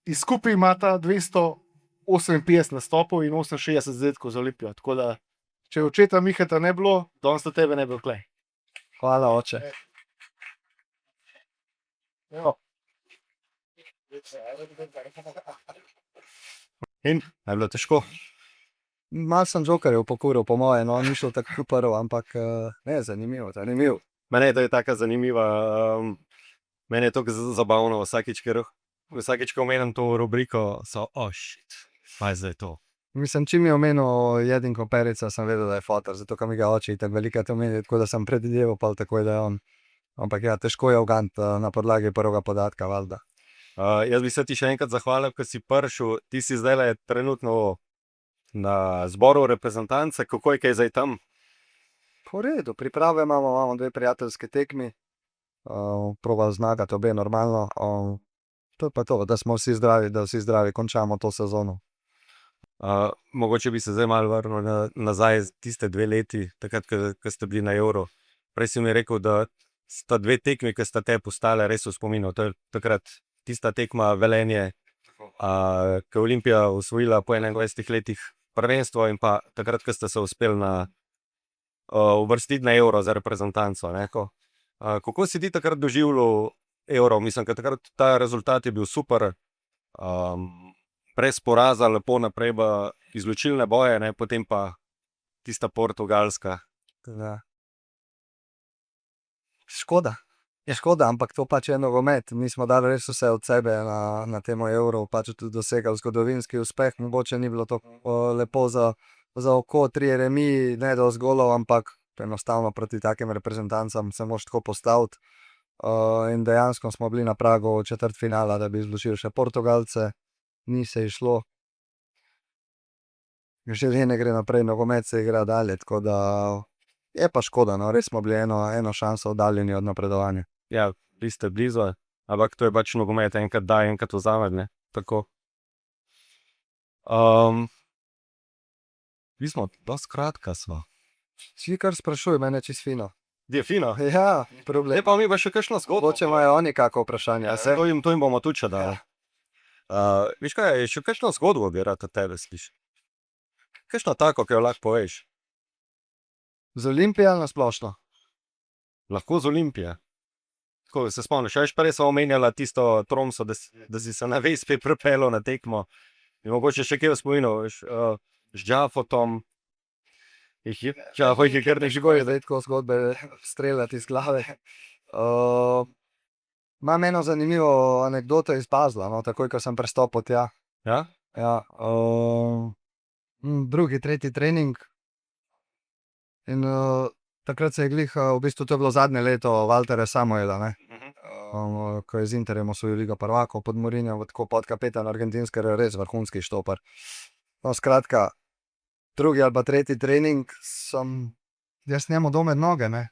izkupi imata 258 nastopov in 68 zadetkov za Olimpijo. Tako da, če očeta Mihata ne bilo, danes do tebe ne bi vklej. Hvala, oče. Evo. In je bilo težko. Mal sem Jokerjev pokuril, po moje, no, ni šel tako prvo, ampak ne, zanimivo, zanimivo. Mene je to taka zanimiva, meni je to zabavno vsakič, ko omenim to rubriko, shit, pa je zdaj to. Mislim, čim je omenil Jedinko Perica, sem vedel, da je fotor, zato ker mi ga oči tako velikrat omeni, tako da sem predvideval pa takoj, da je on. Ampak ja, težko je ugant na podlagi prvega podatka, valjda. Jaz bi se ti še enkrat zahvalil, ko si prišel, ti si zdaj trenutno na zboru reprezentance, kako je kaj zdaj tam? Po redu, priprave imamo 2 prijateljske tekmi, proba zmagati obe normalno. To je pa to, da smo vsi zdravi, končamo to sezono. Mogoče bi se zdaj malo vrnil nazaj tiste 2 leti, takrat, ko ste bili na Euro. Prej si mi rekel, da sta 2 tekmi, ki sta te postale res v spominu. To je takrat tista tekma Velenje, ko je Olimpija osvojila po 21 letih prvenstvo in pa takrat, ko ste se uspeli uvrstiti na Euro za reprezentanco. Kako si ti takrat doživljal Euro? Mislim, ker takrat ta rezultat je bil super, brez poraza, lepo naprej v izločilne boje, potem pa tista Portugalska. Da. Škoda. Je škoda, ampak to pač je nogomet. Mi smo dali res vse od sebe na temo Euro, pač tudi dosegali zgodovinski uspeh. Mogoče ni bilo to lepo za oko, 3 remi, ne do zgolov, ampak enostavno proti takim reprezentancam se moraš tako postaviti. In dejansko smo bili na pragu četrtfinala, da bi izločili še Portugalce. Ni se išlo. Življenje gre naprej, nogomet se igra dalje, tako da je pa škoda, no, res smo bili eno šanso oddaljeni od napredovanja. Ja, vi ste blizu, ampak to je pač nogomet, enkrat da, enkrat vzame, ne? Tako. Vi smo dosti kratka sva. Vsi kar sprašuj, mene čist fino. Je fino. Ja, problem. Pa mi pa še kakšno zgodbo. Mogoče imajo oni kako vprašanje. To jim bomo tudi še dali. Viš kaj, še kakšno zgodbo bi rad od tebe slišal? Kakšno tako, ki jo lahko poveš? Z Olimpije ali na splošno? Lahko z Olimpije. Tako se spomniš, veš, prej smo omenjala tisto Tromso, da si se na Vespi pripeljal na tekmo. In mogoče še kje v spominu, veš, z Džafotom. Džafo jih je kar nekaj Težko je zdaj tako zgodbe streljati iz glave. Imam eno zanimivo anekdoto iz Basla, no, takoj, ko sem prestopil tja. Ja? Ja, drugi, tretji trening. In takrat se je glih, v bistvu to je bilo zadnje leto Valterja Samuela, ne? Ko je z Interjem osvojil Ligo prvakov pod Mourinhom, tako podkapetan argentinski, res vrhunski štoper. No, skratka, drugi ali pa tretji trening sem jaz njemu dal med noge, ne?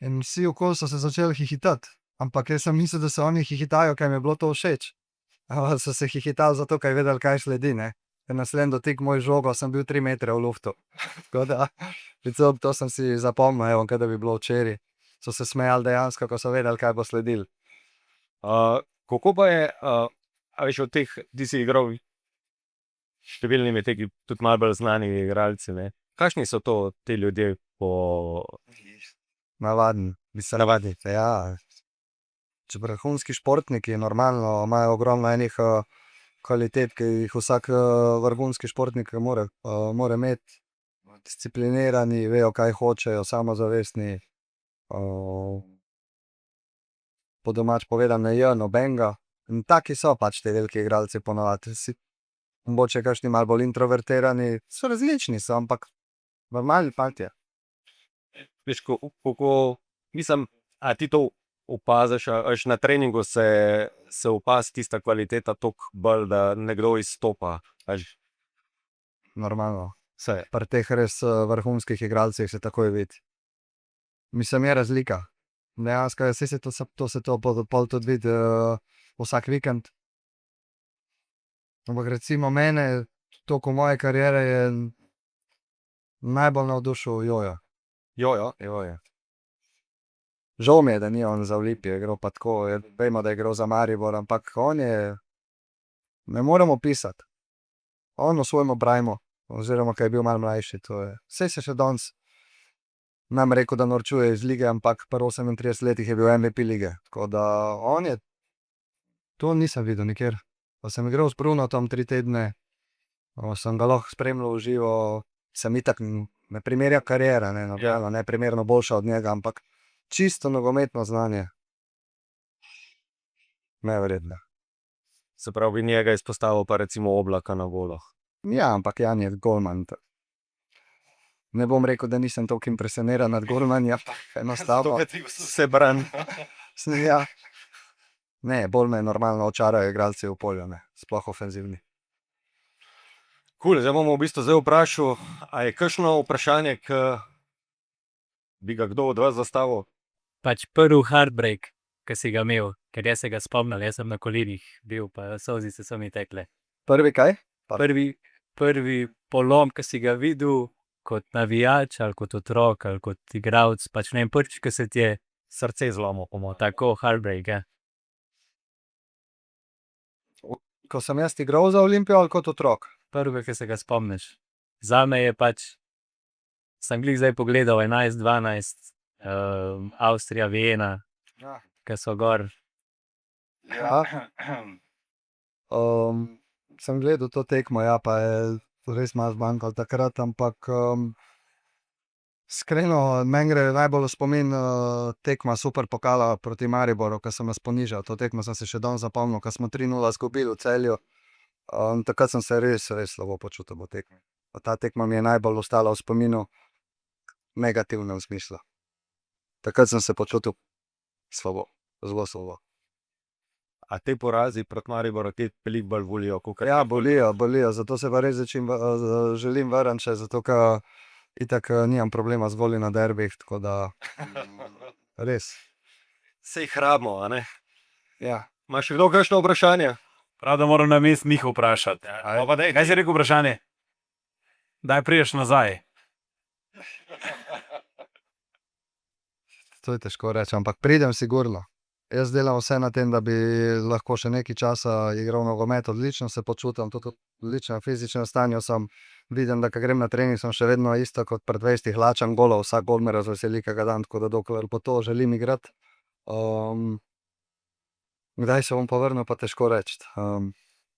In vsi okoli so se začeli hihitati. Ampak jaz sem mislil, da se oni hihitajo, kaj mi je bilo to všeč. Ampak so se hihitali zato, kaj vedeli, kaj sledi, ne? Ker naslednji dotik moj žogo, sem bil 3 metre v luftu. Tako da, to sem si zapomnil, evo, kaj da bi bilo včeraj. So se smejali dejansko, ko so vedeli, kaj bo sledil. Kako pa je, a veš, od teh, ti si igral številnimi teki tudi malo bolj znani igralci, ne? Kakšni so to ti ljudje po Navaden. navadi? Ja, če vrhunski športniki normalno imajo ogromno enih kvalitet, ki jih vsak vrhunski športnik mora imeti. Disciplinirani, vejo, kaj hočejo, samozavestni. Po domač povedano, ne je nobenega. In taki so pač te veliki igralci ponavadi. Mogoče kakšni malo bolj introvertirani, so različni so, ampak normalni fantje. Veš, kako, mislim, a ti to opaziš, a veš, na treningu se opazi tista kvaliteta toliko bolj, da nekdo izstopa. Veš, Normalno. vse. Pri teh res vrhunskih igralcih se takoj vidi. Mislim, je razlika. Dejansko, saj se to pol tudi vidi vsak vikend. Ampak recimo mene, toliko moje kariere je najbolj navdušil Jojo. Jojo. Žal mi je, da ni on za Olimpijo igral pa tako, vemo, da je igral za Maribor, ampak on je, ne moremo pisati. On v svojem obrajmu, oziroma kaj je bil malo mlajši, to je. Saj se še danes, nam rekel, da norčuje iz lige, ampak pri 38 letih je bil MVP lige. Tako da on je, to nisem videl nikjer. Pa sem igral s Brunotom 3 tedne, sem ga lahko spremljal v živo, sem itak ne primerja kariera, ne, nobeno, ne primerno boljša od njega, ampak čisto nogometno znanje. Neverjetno. Se pravi, bi njega izpostavil pa recimo Oblaka na vodah. Ja, ampak Jan je golman. Ne bom rekel, da nisem toliko impresioniran nad golmanjem, enostavno. Se bran. Ja. Ne, bolj me normalno očarajo igralci v polju, ne, sploh ofenzivni. Cool, zdaj bomo v bistvu vprašal, a je kakšno vprašanje, ki bi ga kdo od vas zastavil? Pač prvi heartbreak, ki si ga imel, ker jaz se ga spomnil, jaz sem na kolenih bil, pa solzice so mi tekle. Prvi kaj? Prvi polom, ki si ga videl kot navijač ali kot otrok ali kot igralec, pač ne vem, prvič, ki se ti je Srce zlomil, po mojem. tako heartbreak, ja. Ko sem jaz igral za Olimpijo ali kot otrok? Prvi, ki se ga spomniš. Zame je pač, sem glih zdaj pogledal 11-12, Avstrija, Viena, Ja. ki so gor. Ja. Sem gledal to tekmo, ja, pa je res malo zmanjkalo takrat, ampak iskreno, meni gre najbolj v spomin tekma Superpokala proti Mariboru, ko sem nas ponižal. To tekmo sem se še danes zapomnil, ko smo 3:0 izgubili v Celju. Takrat sem se res slabo počutil po tekmi. Ta tekma mi je najbolj ostala v spominu, negativnem smislu. Takrat sem se počutil slabo, zelo slabo. A te porazi proti Mariboru te veliko bolj volijo? Ja, bolijo, zato se pa res želim vrniti še, zato ker itak nimam problema z goli na derbih, tako da res. Sej hrabimo, a ne? Ja. Imaš še kdo kakšno vprašanje? Prav, da moram na mest njih vprašati. No, pa dej, Kaj si rekel vprašanje? Daj priješ nazaj. To je težko reči, ampak pridem sigurno. jaz delam vse na tem, da bi lahko še nekaj časa igral nogomet, odlično se počutim, tudi v odličnem fizičnem stanju sem. Vidim, da ko grem na trening, sem še vedno isto kot pred 20 hlačam golov, vsak gol me razveseli, ki ga dam, tako da dokler po to želim igrati. Kdaj se bom povrnil, pa težko reči.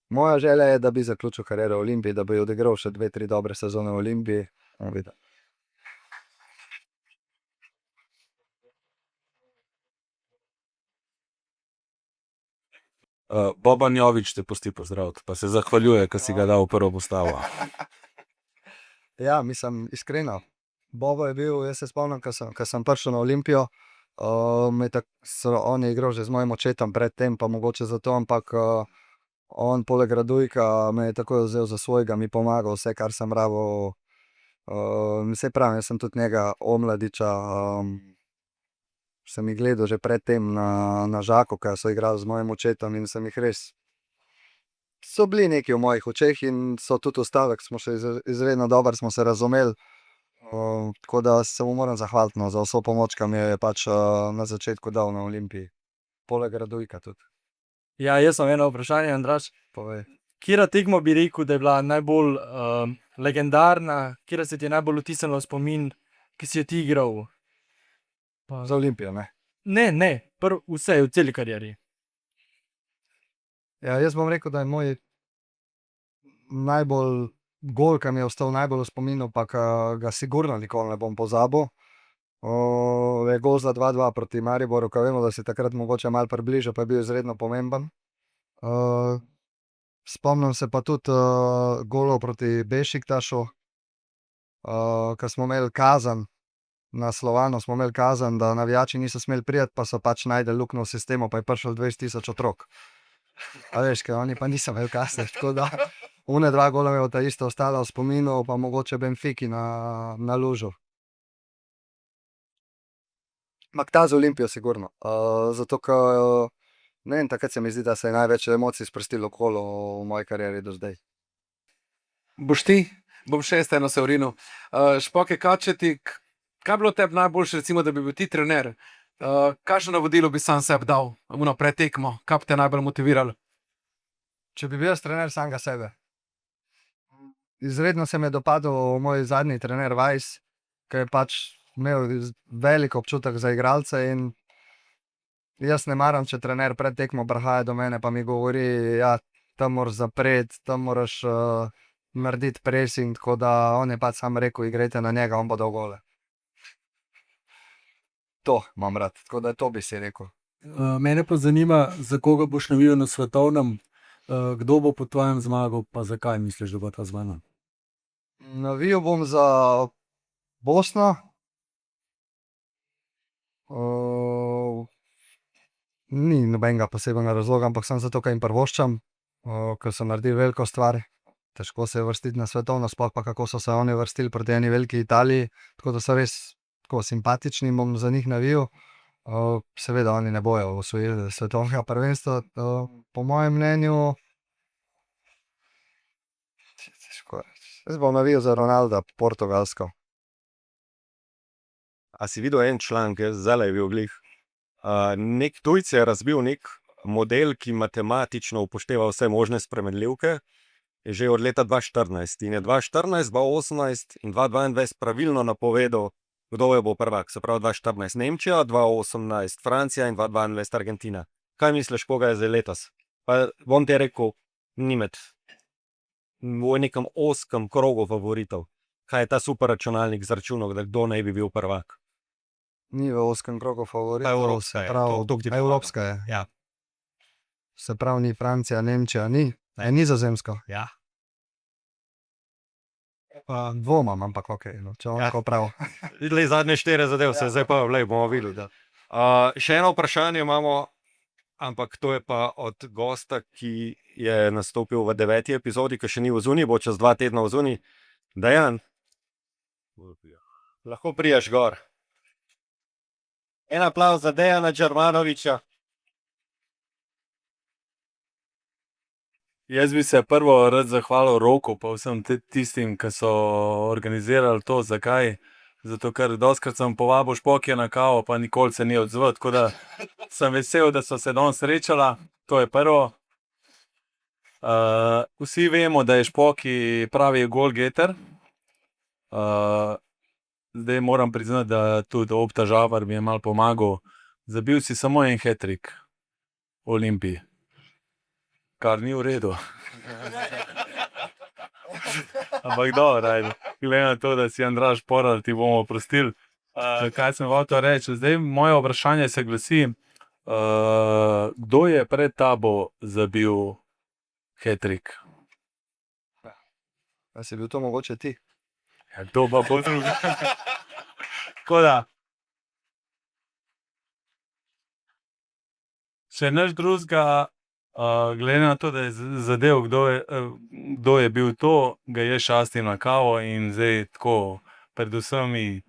Moja želja je, da bi zaključil kariero v Olimpiji, da bi odigral še 2-3 dobre sezone v Olimpiji. Boban Jović te pusti pozdraviti, pa se zahvaljuje, ker si ga dal v prvo postavo. Ja, mislim, iskreno. Bobo je bil, jaz se spomnim, ko sem prišel na Olimpijo, on je igral že z mojim očetom predtem, pa mogoče zato, ampak on poleg Radujka me je takoj vzel za svojega, mi pomagal vse, kar sem rabil. Saj pravim, jaz sem tudi njega Omladiča, sem jih gledal že predtem na Žaku, ko so igrali z mojim očetom in sem jih res, so bili neki v mojih očeh in so tudi ostali, smo še izredno dobro smo se razumeli. Tako da se mu moram zahvaliti za vso pomoč, ki mi jo je pač na začetku dal na Olimpiji. Poleg Radujka tudi. Ja, jaz sem eno vprašanje, Andraž. Povej. Katera tekma bi rekel, da je bila najbolj legendarna, katera se ti je najbolj vtisnila v spomin, ki si jo ti igral? Za Olimpijo, ne? Ne, vse v celi karieri. Ja, jaz bom rekel, da je moj najbolj gol, ki mi je ostal najbolj v spominu, pa ga sigurno nikoli ne bom pozabil. Je gol za 2-2 proti Mariboru, ko vemo, da si takrat mogoče malo približal, pa je bil izredno pomemben. Spomnim se pa tudi golov proti Bešiktašu, ko smo imeli kazen, na Slovanu smo imeli kazen, da navijači niso smeli priti, pa so pač našli luknjo v sistemu, pa je prišlo 20.000 otrok. A veš, ker oni pa niso imeli kazni, tako da une 2 gola mi je ta isto ostala v spominu, pa mogoče Benfiki na lužu. Mak ta z Olimpijo sigurno, zato ker, ne vem, takrat se mi zdi, da se je največ emocij sprostilo okoli v moji karieri do zdaj. Boš ti, bom še jaz eno se urinil. Špoke Kačetik, kaj je bilo tebi najboljše, recimo, da bi bil ti trener? Kakšno navodilo bi sam sebi dal, pred tekmo, kaj bi te najbolj motiviralo? Če bi bil jaz trener samega sebe. Izredno se mi je dopadel moj zadnji trener Vajs, ki je pač imel velik občutek za igralce in jaz ne maram, če trener pred tekmo prihaja do mene, pa mi govori, ja, tam moraš zapreti, tam moraš narediti pressing, tako da on je pač sam rekel, igrajte na njega, on bo dal gole. To imam rad, tako da to bi si rekel. Mene pa zanima, za koga boš navijal na svetovnem, kdo bo po tvojem zmagal, pa zakaj misliš, da bo ta zmaga? Navijal bom za Bosno. Ni nobenega posebnega razloga, ampak sem zato, ker jim privoščam, ker so naredili veliko stvar. Težko se je vrstiti na svetovno, sploh pa kako so se oni vrstili proti eni veliki Italiji, tako da so res tako simpatični in bom za njih navijal. Seveda oni ne bojo osvojili svetovnega prvenstva, po mojem mnenju. Težko reči. Jaz bom navijal za Ronalda, Portugalsko. A si videl en članek, zdajle je bil glih. Nek tujec je razbil nek model, ki matematično upošteva vse možne spremenljivke, je že od leta 2014. In je 2014, 2018 in 2022 pravilno napovedal, kdo je bo prvak. Se pravi 2014 Nemčija, 2018 Francija in 2022 Argentina. Kaj misliš, koga je zdaj letos? Pa bom ti rekel, ni med v nekem oskem krogu favoritov. Kaj je ta super računalnik zračunal, da kdo naj bi bil prvak? Ni v oskem krogu favoritov. Evropska je. Evropska je. Ja. Se pravi, ni Francija, Nemčija, ni. Nizozemsko. Ja. Dvomam, ampak okej, no, če on tako prav. Glej, zadnje 4 zadev se zdaj pa bomo videli. Da. Še eno vprašanje imamo, ampak to je pa od gosta, ki je nastopil v 9. epizodi, ki še ni v zuniji, bo čez 2 tedna v zuniji. Dejan, lahko prijaš gor. En aplavz za Dejana Đermanovića. Jaz bi se prvo rad zahvalil Roku, pa vsem tistim, ki so organizirali to, zakaj. Zato, ker doskrat sem povabil Špokija na kavo, pa nikoli se ni odzval, tako da sem vesel, da so se danes srečala, to je prvo. Vsi vemo, da je Špoki pravi golgeter. Zdaj moram priznati, da tudi Opta Žabar mi je malo pomagal. Zabil si samo en hat-trick v Olimpiji, kar ni v redu. Ampak dobro, ajde. Glede na to, da si Andraž Porar, ti bomo oprostili. Kaj sem hotel reči? Zdaj moje vprašanje se glasi, kdo je pred tabo zabil hat-trick? A si bil to mogoče ti? Ja, kdo pa bo drugi? Tako da. Še nič drugega, glede na to, da je zadev, kdo je bil to, ga je šastil na kavo in zdaj tako predvsem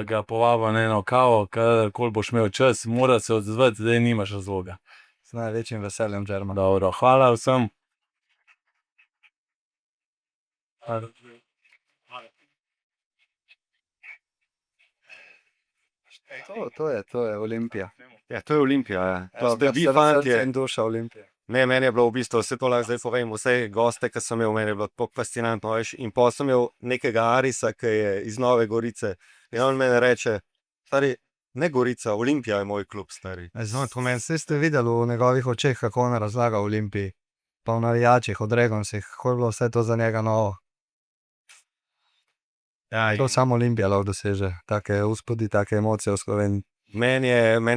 ga povabim na eno kavo, kadarkoli boš imel čas, mora se odzvati, zdaj nimaš razloga. Z največjim veseljem, Džerman. Dobro, hvala vsem. To je Olimpija. Ja, to je Olimpija. Ja. To ste vi, Srce fantje. in duša Olimpije. Ne, meni je bilo v bistvu, vse to lahko zdaj povem, vse goste, ki sem imel, meni je bilo tako fascinantno. Veš. In pa sem imel nekega Arisa, ki je iz Nove Gorice. In on meni reče, stari, ne Gorica, Olimpija je moj klub, stari. Vse ste videli v njegovih očeh, kako on razlaga o Olimpiji. Pa v navijačih, od Regoncih, kako je bilo vse to za njega novo. Ja, To samo Olimpija lahko doseže, take uspodi, take emocije v Sloveniji. Meni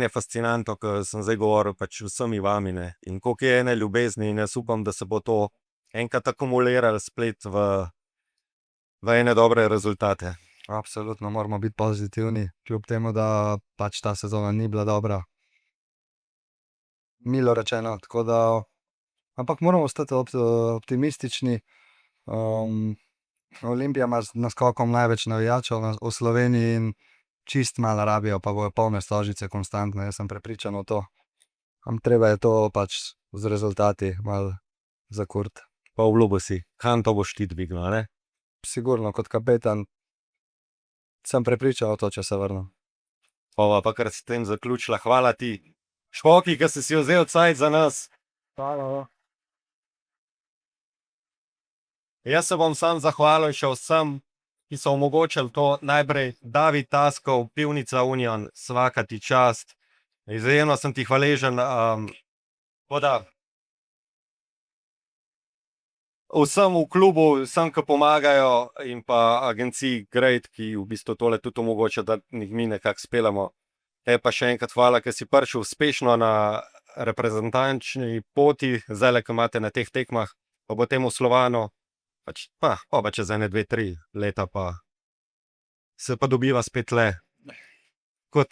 je fascinantno, ker sem zdaj govoril pač vsemi vami, ne. In koliko je ene ljubezni in jaz upam, da se bo to enkrat akumuliralo splet v ene dobre rezultate. Absolutno moramo biti pozitivni, kljub temu, da pač ta sezona ni bila dobra. Milo rečeno, tako da, ampak moramo ostati optimistični. Olimpija ima z naskokom največ navijačev v Sloveniji in čist malo rabijo, pa bojo polne stožice konstantno, jaz sem prepričan v to. Treba je to pač z rezultati malo zakurt. Pa obljubil si, kam to boš ti dvignil, ne? Sigurno, kot kapetan sem prepričan v to, če se vrnem. Pa kar s tem zaključila, hvala ti. Špoki, ki si vzel cajt za nas. Hvala. Jaz se bom sam zahvalil še vsem, ki so omogočili to. Najprej David Taskov, Pivnica Union, svaka ti čast. Izjemno sem ti hvaležen. Vsem v klubu, vsem, ki pomagajo, in pa agenciji Great, ki v bistvu tole tudi omogoča, da mi nekako speljamo. Pa še enkrat hvala, ker si prišel uspešno na reprezentančni poti, zdaj, ko imate na teh tekmah, pa bo temu Slovanu. Pa čez 1, 2, 3 leta pa se pa dobiva spet le, kot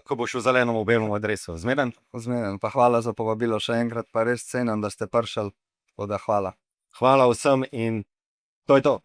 ko boš v zelenem belem adresu. Zmeden? Zmeden, pa hvala za povabilo še enkrat, pa res cenim, da ste prišli, tako da hvala. Hvala vsem in to je to.